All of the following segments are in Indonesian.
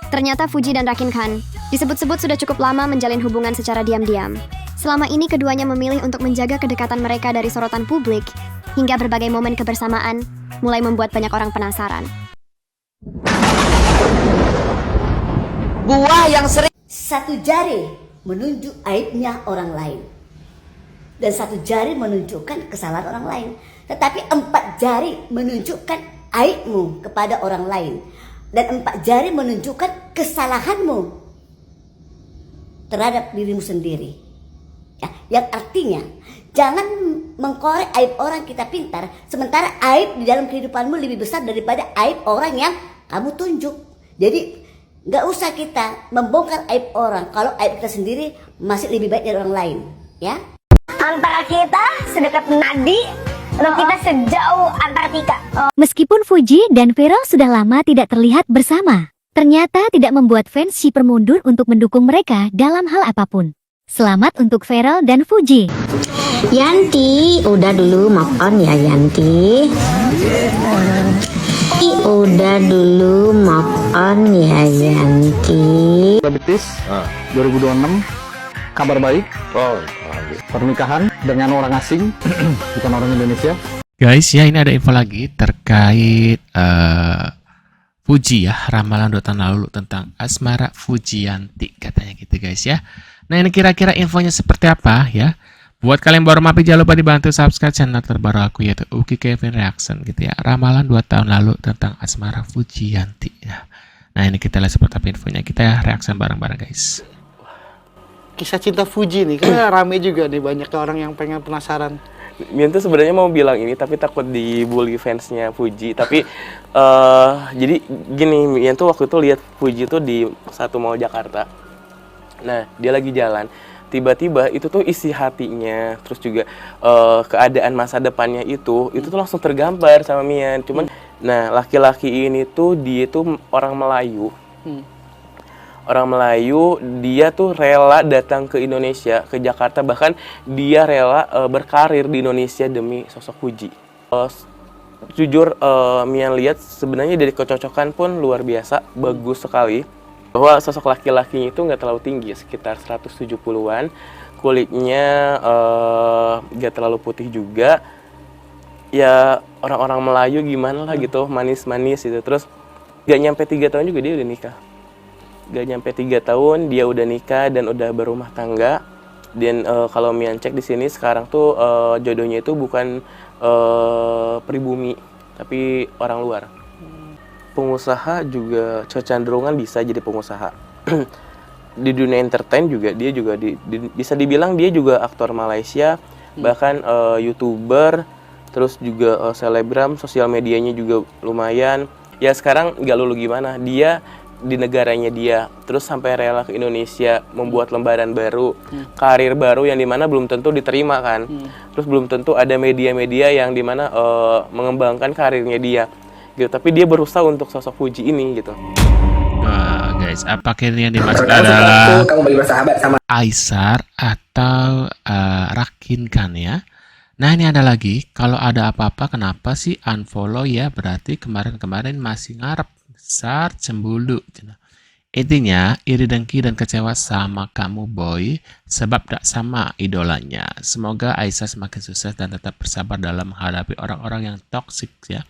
Ternyata Fuji dan Rakin Khan disebut-sebut sudah cukup lama menjalin hubungan secara diam-diam. Selama ini keduanya memilih untuk menjaga kedekatan mereka dari sorotan publik, hingga berbagai momen kebersamaan mulai membuat banyak orang penasaran. Buah yang sering satu jari menunjuk aibnya orang lain, dan satu jari menunjukkan kesalahan orang lain. Tetapi 4 jari menunjukkan aibmu kepada orang lain, dan 4 jari menunjukkan kesalahanmu terhadap dirimu sendiri. Ya, yang artinya jangan mengkorek aib orang kita pintar, sementara aib di dalam kehidupanmu lebih besar daripada aib orang yang kamu tunjuk. Jadi nggak usah kita membongkar aib orang kalau aib kita sendiri masih lebih baik dari orang lain. Ya. Antara kita sedekat nadi atau kita sejauh Antartika. Meskipun Fuji dan Feral sudah lama tidak terlihat bersama, ternyata tidak membuat fans Shipper mundur untuk mendukung mereka dalam hal apapun. Selamat untuk Feral dan Fuji. Yanti, udah dulu move on ya Yanti. Udah dulu move on ya Yanti. Betis 2026, kabar baik. Pernikahan dengan orang asing, bukan orang Indonesia. Guys, ya ini ada info lagi terkait Fuji ya, ramalan 2 tahun lalu tentang asmara Fujianti katanya gitu guys ya. Nah ini kira-kira infonya seperti apa ya? Buat kalian baru mampir jangan lupa dibantu subscribe channel terbaru aku yaitu Uki Kevin Reaction gitu ya. Ramalan 2 tahun lalu tentang asmara Fujianti ya. Nah ini kita lihat seperti apa infonya, kita ya reaction bareng-bareng guys. Kisah cinta Fuji nih, karena rame juga nih, banyak orang yang pengen penasaran. Mian tuh sebenarnya mau bilang ini tapi takut dibully fansnya Fuji. Tapi jadi gini, Mian tuh waktu itu lihat Fuji tuh di satu mall Jakarta. Nah dia lagi jalan, tiba-tiba itu tuh isi hatinya, terus juga keadaan masa depannya itu tuh langsung tergambar sama Mian. Cuman, nah laki-laki ini tuh dia tuh orang Melayu. Orang Melayu, dia tuh rela datang ke Indonesia, ke Jakarta, bahkan dia rela berkarir di Indonesia demi sosok Fuji. Jujur, Mian lihat sebenarnya dari kecocokan pun luar biasa, bagus sekali. Bahwa sosok laki-lakinya itu nggak terlalu tinggi, sekitar 170-an, kulitnya nggak terlalu putih juga. Ya orang-orang Melayu gimana lah gitu, manis-manis gitu. Terus nggak nyampe 3 tahun juga dia udah nikah. Gak nyampe 3 tahun dia udah nikah dan udah berumah tangga. Dan kalau Mian cek di sini sekarang tuh jodohnya itu bukan pribumi tapi orang luar. Pengusaha juga kecenderungan bisa jadi pengusaha. Di dunia entertain juga dia juga bisa dibilang dia juga aktor Malaysia, bahkan YouTuber, terus juga selebgram, sosial medianya juga lumayan. Ya sekarang nggak lulu gimana, dia di negaranya dia, terus sampai rela ke Indonesia membuat lembaran baru, karir baru yang dimana belum tentu diterima kan, terus belum tentu ada media-media yang dimana mengembangkan karirnya dia, gitu. Tapi dia berusaha untuk sosok Fuji ini gitu. Guys, apakah ini yang dimaksud adalah Aisar atau Rakin Khan ya? Nah ini ada lagi, kalau ada apa-apa kenapa sih unfollow ya? Berarti kemarin-kemarin masih ngarep besar cemburu. Intinya iri dengki dan kecewa sama kamu boy sebab tak sama idolanya. Semoga Aisyah semakin sukses dan tetap bersabar dalam menghadapi orang-orang yang toksik ya.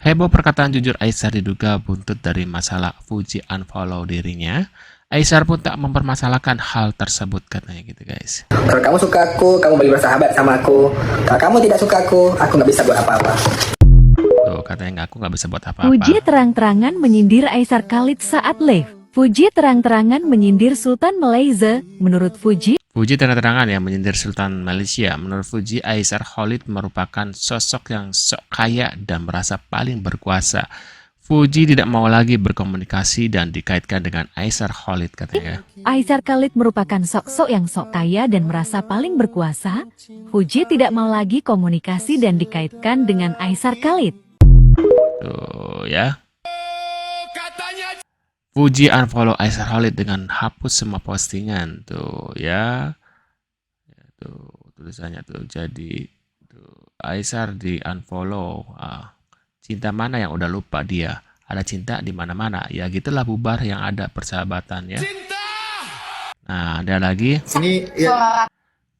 Heboh perkataan jujur Aisyah diduga buntut dari masalah Fuji unfollow dirinya. Aisyah pun tak mempermasalahkan hal tersebut katanya gitu guys. Kalau kamu suka aku, kamu boleh bersahabat sama aku. Kalau kamu tidak suka aku nggak bisa buat apa-apa. Tuh, katanya aku nggak bisa buat apa-apa. Fuji terang-terangan menyindir Aisar Khalid saat live. Fuji terang-terangan menyindir Sultan Malaysia. Menurut Fuji terang-terangan ya menyindir Sultan Malaysia. Menurut Fuji, Aisar Khalid merupakan sosok yang sok kaya dan merasa paling berkuasa. Fuji tidak mau lagi berkomunikasi dan dikaitkan dengan Aisar Khalid katanya. Aisar Khalid merupakan sok-sok yang sok kaya dan merasa paling berkuasa. Fuji tidak mau lagi komunikasi dan dikaitkan dengan Aisar Khalid. Tuh ya. Fuji unfollow Aisar Khalid dengan hapus semua postingan tuh ya. Tuh tulisannya tuh jadi tuh Aisar di unfollow. Cinta mana yang udah lupa dia? ada cinta di mana-mana. Ya gitulah bubar yang ada persahabatan ya. Nah, ada lagi.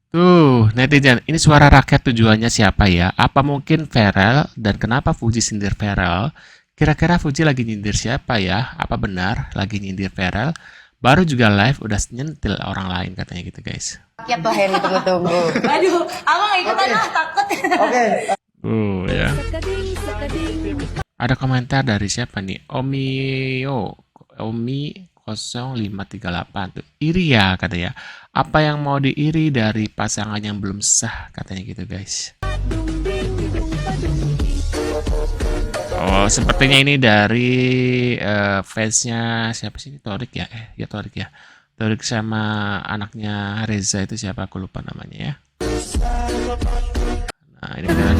Tuh, netizen, ini suara rakyat tujuannya siapa ya? Apa mungkin Ferel, dan kenapa Fuji sindir Ferel? Kira-kira Fuji lagi nyindir siapa ya? Apa benar lagi nyindir Ferel? Baru juga live udah nyentil orang lain katanya gitu guys. Ya tuh Henry tunggu-tunggu. Aduh, abang nggak ikutan takut. Ya. Ada komentar dari siapa nih? Omi 0538 tuh. Iri ya katanya. Apa yang mau diiri dari pasangan yang belum sah katanya gitu guys. Oh, sepertinya ini dari fansnya siapa sih ini? Torik ya? Torik ya. Torik sama anaknya Reza itu siapa? Aku lupa namanya ya. Nah, ini beneran.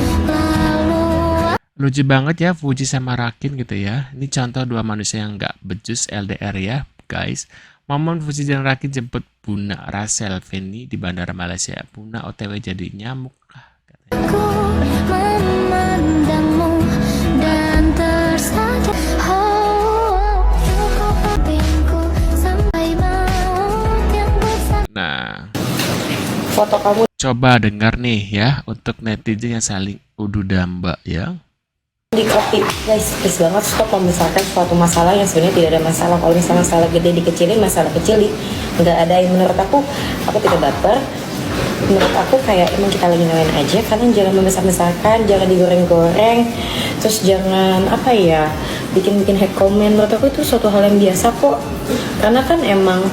Lucu banget ya Fuji sama Rakin gitu ya. Ini contoh dua manusia yang nggak becus LDR ya guys. Momen Fuji dan Rakin jemput Buna Rasel Feni di Bandara Malaysia. Buna OTW jadi nyamuk katanya. Nah, Foto kamu coba dengar nih ya untuk netizen yang saling udu damba ya. di copy guys, please banget stop memisahkan suatu masalah yang sebenarnya tidak ada masalah. Kalau misalnya masalah gede dikecilin, masalah kecil nggak ada yang menurut aku tidak baper. Menurut aku kayak emang kita lagi ngapain aja, kalian jangan memisah-misahkan, jangan digoreng-goreng, terus jangan bikin hate comment. Menurut aku itu suatu hal yang biasa kok, karena kan emang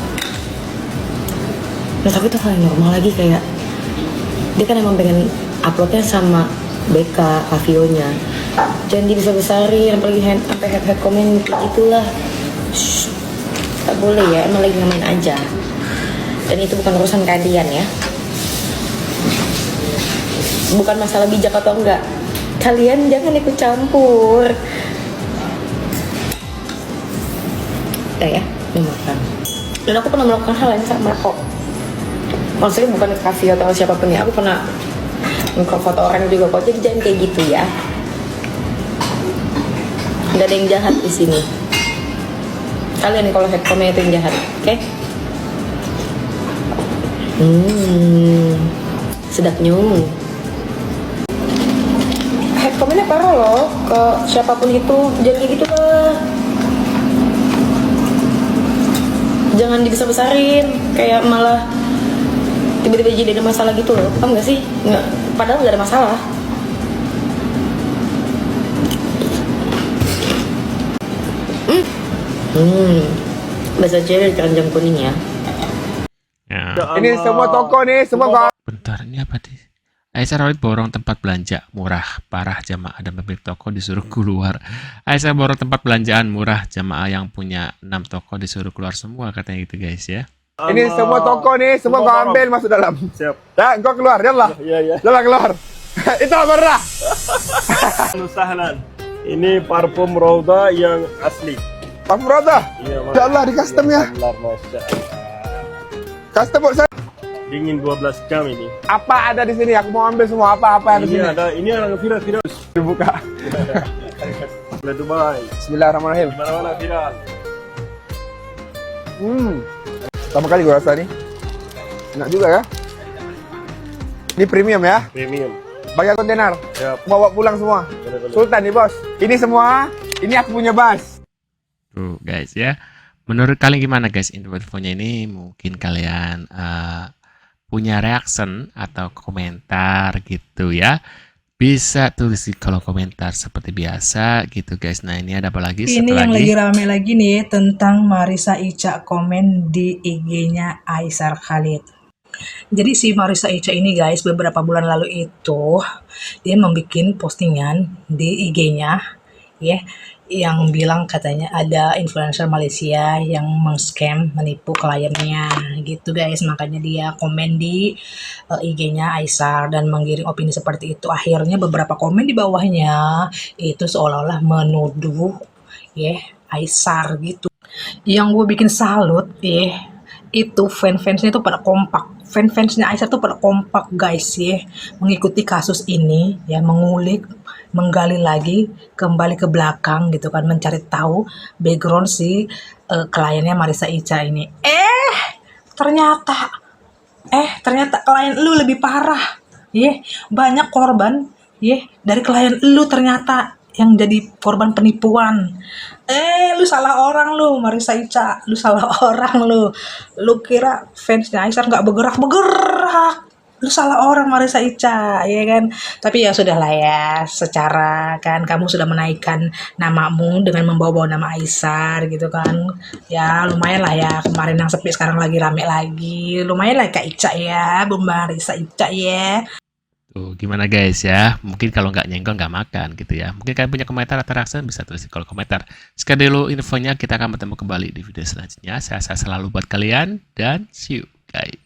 menurut aku itu hal yang normal lagi. Kayak dia kan emang pengen uploadnya sama BK Kavio-nya, jangan dibesar-besarin, apalagi sampai head comment gitulah. Tak boleh ya, emang lagi ngamain aja, dan itu bukan urusan kalian ya, bukan masalah bijak atau enggak, kalian jangan ikut campur. Ya mau makan, dan aku pernah melakukan hal yang sama kok. Maksudnya bukan ke Kavio atau siapapun ya, aku pernah foto orang juga kok. Jadi jangan kayak gitu ya. Nggak ada yang jahat di sini. Kalian kalau head comment itu yang jahat, oke? Sedapnya. Head commentnya parah loh ke siapapun itu. Jangan kayak gitu lah. Jangan dibesar-besarin, kayak malah tiba-tiba jadi ada masalah gitu loh. Paham gak sih? Nggak, padahal nggak ada masalah. Bahasa cewek keranjang kuning ya. Ini semua toko nih, semua Bentar, ini apa sih? Aisyah Rawit borong tempat belanja murah, parah jamaah dan pemilik toko disuruh keluar. Aisyah borong tempat belanjaan murah, jamaah yang punya 6 toko disuruh keluar semua katanya gitu guys ya. Ini semua toko nih, semua kau ambil masuk dalam. Siap. Ya, kau keluar, jalan. Iya. Jalan keluar. Itu apa? Sahlan. Ini parfum Rauda yang asli. Parfum Rauda? Iya, ya Allah, di custom ya. Custom buat saya. Dingin 12 jam ini. Apa ada di sini? Aku mau ambil semua apa-apa yang di sini. Ini ada viral. Dibuka. Boleh Dubai. Bismillahirrahmanirrahim. Mana-mana viral. Pertama kali gue rasa nih. Enak juga ya. Ini premium ya. Premium. Bayar kontainer. Siap. Bawa pulang semua. Boleh. Sultan nih bos. Ini semua. Ini aku punya bas. Tuh guys ya. Menurut kalian gimana guys info-infonya ini? Mungkin kalian punya reaction atau komentar gitu ya. Bisa tulis di kolom komentar seperti biasa gitu guys. Nah ini ada apa lagi? Ini yang lagi rame lagi nih tentang Marissa Ica komen di IG-nya Aisar Khalid. Jadi si Marissa Ica ini guys beberapa bulan lalu itu dia membuat postingan di IG-nya ya, yang bilang katanya ada influencer Malaysia yang meng-scam, menipu kliennya gitu guys. Makanya dia komen di IG-nya Aisar dan mengirim opini seperti itu. Akhirnya beberapa komen di bawahnya itu seolah-olah menuduh ya Aisar gitu. Yang gue bikin salut itu fans-fansnya itu pada kompak. Fans-fansnya Aisar tuh pada kompak guys ya, mengikuti kasus ini ya, mengulik menggali lagi, kembali ke belakang gitu kan, mencari tahu background si kliennya Marissa Ica ini. Ternyata klien lu lebih parah. Banyak korban dari klien lu ternyata yang jadi korban penipuan. Lu salah orang lu, Marissa Ica. Lu salah orang lu. Lu kira fansnya Aisar nggak bergerak-bergerak. Lu salah orang, Marissa Ica, ya kan? Tapi ya sudahlah ya, secara kan kamu sudah menaikkan namamu dengan membawa-bawa nama Aisar gitu kan. Ya lumayan lah ya, kemarin yang sepi sekarang lagi rame lagi. Lumayan lah Kak Ica ya, Bu Marissa Ica ya. Tuh, gimana guys ya? Mungkin kalau nggak nyenggol nggak makan gitu ya. Mungkin kalian punya komentar atau reaksi bisa tulis di kolom komentar. Sekian dulu infonya, kita akan bertemu kembali di video selanjutnya. Saya selalu buat kalian dan see you guys.